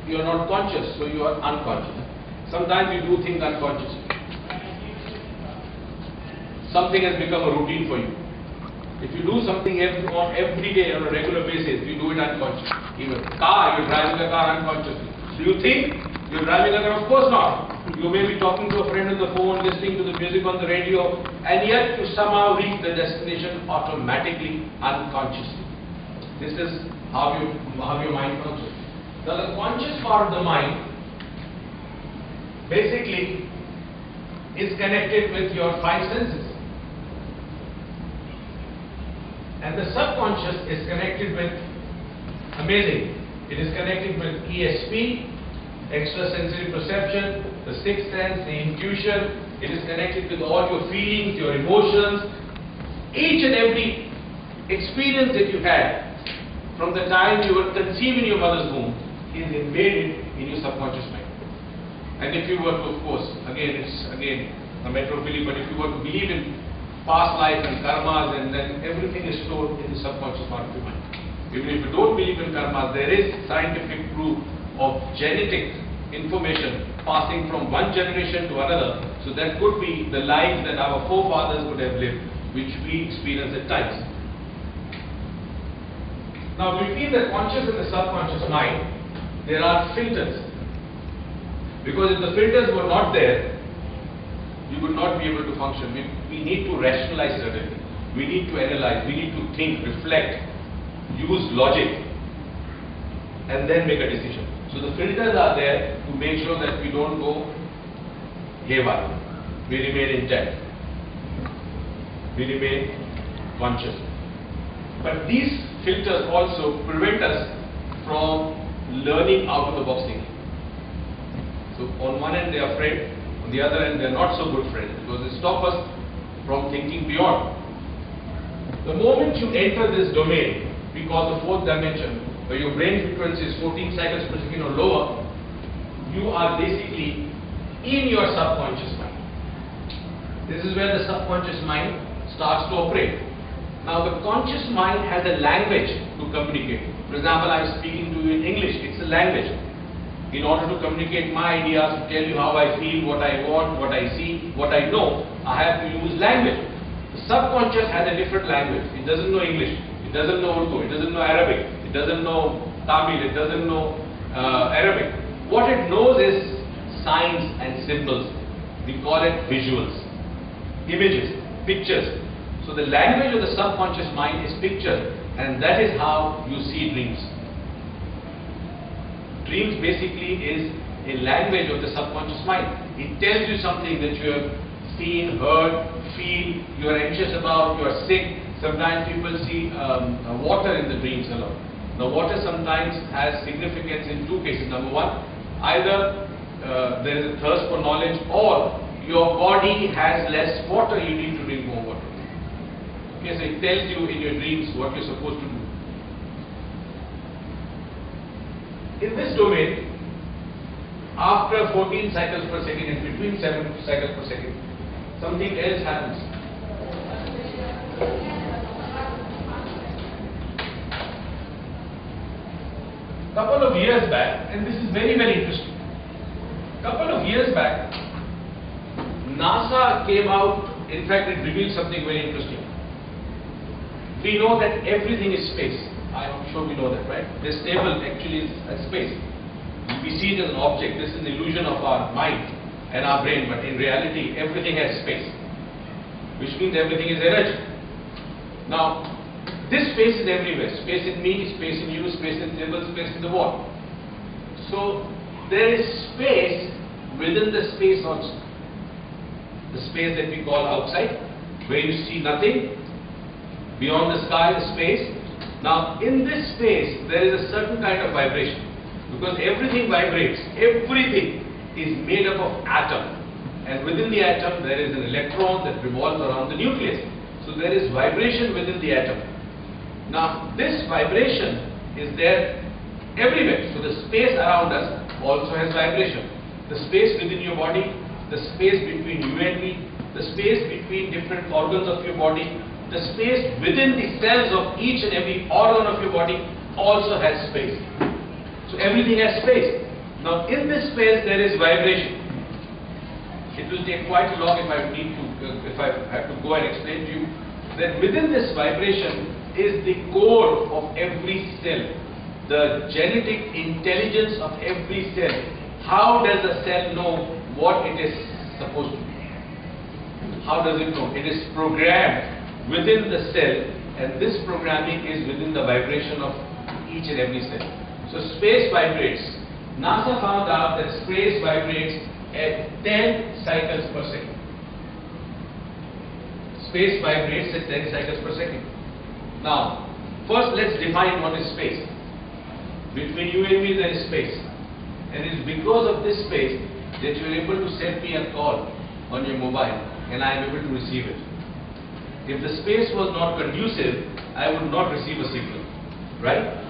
you are not conscious, so you are unconscious. Sometimes you do things unconsciously. Something has become a routine for you. If you do something every day on a regular basis, you do it unconsciously. Even you're driving a car unconsciously. Do you think you're driving a car? Of course not. You may be talking to a friend on the phone, listening to the music on the radio, and yet you somehow reach the destination automatically, unconsciously. This is how your mind functions. Now the conscious part of the mind basically is connected with your five senses. And the subconscious is connected with, amazing, it is connected with ESP, extrasensory perception, the sixth sense, the intuition. It is connected with all your feelings, your emotions. Each and every experience that you had from the time you were conceived in your mother's womb is embedded in your subconscious mind. And if you were to, of course, it's a matter of belief, but if you were to believe in past life and karmas, and then everything is stored in the subconscious part of your mind. Even if you don't believe in karmas, there is scientific proof of genetic information passing from one generation to another. So that could be the lives that our forefathers would have lived, which we experience at times. Now between the conscious and the subconscious mind, there are filters. Because if the filters were not there, you would not be able to function. We need to rationalize everything. We need to analyze. We need to think, reflect, use logic, and then make a decision. So the filters are there to make sure that we don't go haywire. We remain intact. We remain conscious. But these filters also prevent us from learning out of the box thinking. So on one end they are afraid, on the other end they are not so good friends, because they stop us from thinking beyond. The moment you enter this domain, we call the fourth dimension, where your brain frequency is 14 cycles per second or lower, you are basically in your subconscious mind. This is where the subconscious mind starts to operate. Now the conscious mind has a language to communicate. For example, I am speaking to you in English, it's a language. In order to communicate my ideas, to tell you how I feel, what I want, what I see, what I know, I have to use language. The subconscious has a different language. It doesn't know English, it doesn't know Urdu, it doesn't know Arabic, it doesn't know Tamil, it doesn't know Arabic. What it knows is signs and symbols. We call it visuals, images, pictures. So the language of the subconscious mind is picture, and that is how you see dreams. Dreams basically is a language of the subconscious mind. It tells you something that you have seen, heard, feel, you are anxious about, you are sick. Sometimes people see water in the dreams a lot. Now water sometimes has significance in two cases. Number one, either there is a thirst for knowledge, or your body has less water, you need to drink more water. Okay, so it tells you in your dreams what you're supposed to do. In this domain, after 14 cycles per second and between 7 cycles per second, something else happens. Couple of years back, and this is very, very interesting. Couple of years back, NASA came out, in fact it revealed something very interesting. We know that everything is space. I'm sure we know that, right? This table actually is a space. We see it as an object. This is an illusion of our mind and our brain, but in reality, everything has space, which means everything is energy. Now, this space is everywhere. Space in me, space in you, space in table, space in the wall. So, there is space within the space also. The space that we call outside, where you see nothing. Beyond the sky is space. Now, in this space, there is a certain kind of vibration, because everything vibrates. Everything is made up of atom, and within the atom there is an electron that revolves around the nucleus. So there is vibration within the atom. Now, this vibration is there everywhere. So the space around us also has vibration. The space within your body, the space between you and me, the space between different organs of your body, the space within the cells of each and every organ of your body also has space. So everything has space. Now in this space there is vibration. It will take quite long if I have to go and explain to you that within this vibration is the core of every cell, the genetic intelligence of every cell. How does a cell know what it is supposed to be? How does it know? It is programmed within the cell, and this programming is within the vibration of each and every cell. So space vibrates. NASA found out that space vibrates at 10 cycles per second. Space vibrates at 10 cycles per second. Now, first let's define what is space. Between you and me there is space. And it is because of this space that you are able to send me a call on your mobile and I am able to receive it. If the space was not conducive, I would not receive a signal. Right?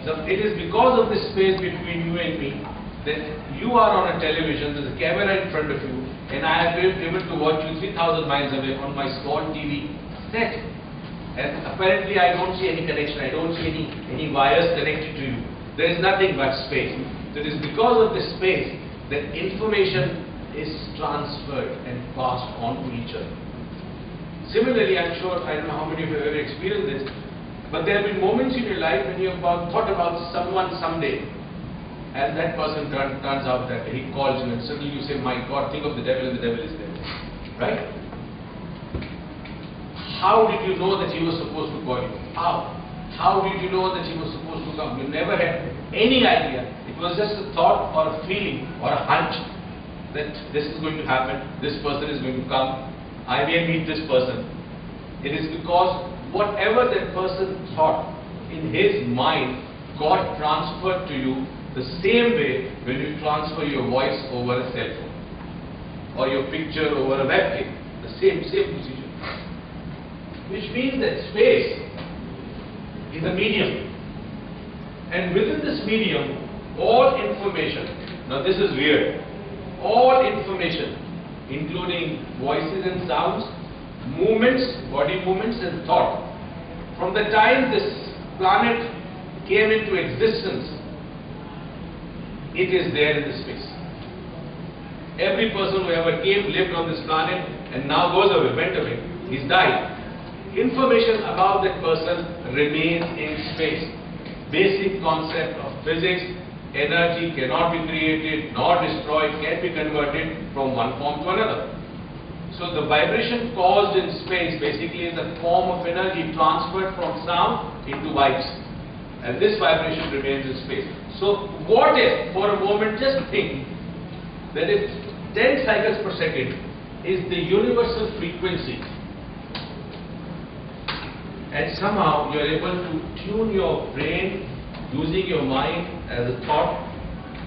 So it is because of this space between you and me that you are on a television, there is a camera in front of you, and I am able to watch you 3,000 miles away on my small TV set. And apparently I don't see any connection, I don't see any wires connected to you. There is nothing but space. So it is because of this space that information is transferred and passed on to each other. Similarly, I'm sure, I don't know how many of you have ever experienced this, but there have been moments in your life when you have thought about someone someday, and that person turns out that he calls you, and suddenly you say, my God, think of the devil, and the devil is there. Right? How did you know that he was supposed to call you? How? How did you know that he was supposed to come? You never had any idea. It was just a thought or a feeling or a hunch that this is going to happen, this person is going to come, I may meet this person. It is because whatever that person thought in his mind got transferred to you the same way when you transfer your voice over a cell phone or your picture over a webcam. The same procedure. Which means that space is a medium. And within this medium, all information, now this is weird, all information, including voices and sounds, movements, body movements and thought, from the time this planet came into existence, it is there in the space. Every person who ever came, lived on this planet and now goes away, went away, he's died. Information about that person remains in space. Basic concept of physics, energy cannot be created nor destroyed, can be converted from one form to another. So the vibration caused in space basically is a form of energy transferred from sound into vibes. And this vibration remains in space. So what if, for a moment, just think that if 10 cycles per second is the universal frequency, and somehow you are able to tune your brain using your mind as a thought,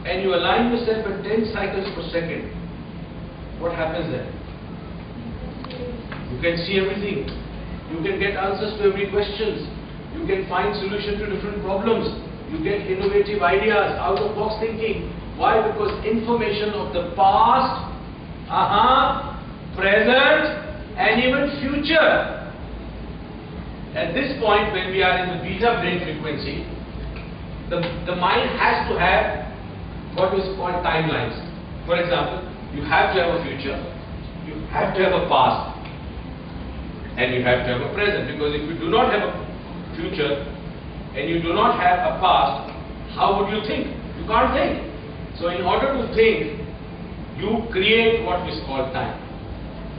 and you align yourself at 10 cycles per second, what happens then? You can see everything. You can get answers to every question. You can find solutions to different problems. You get innovative ideas, out-of-box thinking. Why? Because information of the past, present, and even future. At this point, when we are in the beta brain frequency, the mind has to have what is called timelines. For example, you have to have a future, you have to have a past, and you have to have a present. Because if you do not have a future and you do not have a past, how would you think? You can't think. So in order to think, you create what is called time.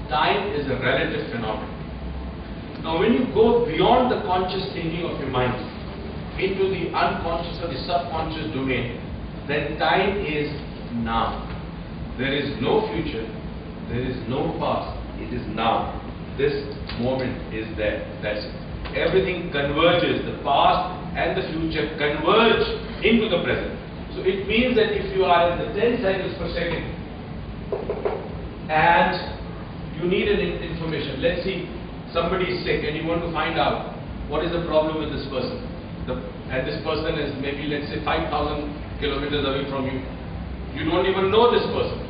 Time is a relative phenomenon. Now when you go beyond the conscious thinking of your mind into the unconscious or the subconscious domain, then time is now. There is no future, there is no past, it is now. This moment is there, that's it. Everything converges, the past and the future converge into the present. So it means that if you are in the 10 cycles per second and you need an information, let's see, somebody is sick and you want to find out what is the problem with this person. And this person is maybe, let's say, 5,000 kilometers away from you. You don't even know this person.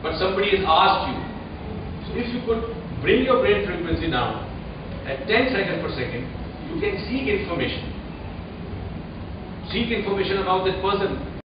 But somebody has asked you. So if you could bring your brain frequency down at 10 seconds per second, you can seek information. Seek information about that person.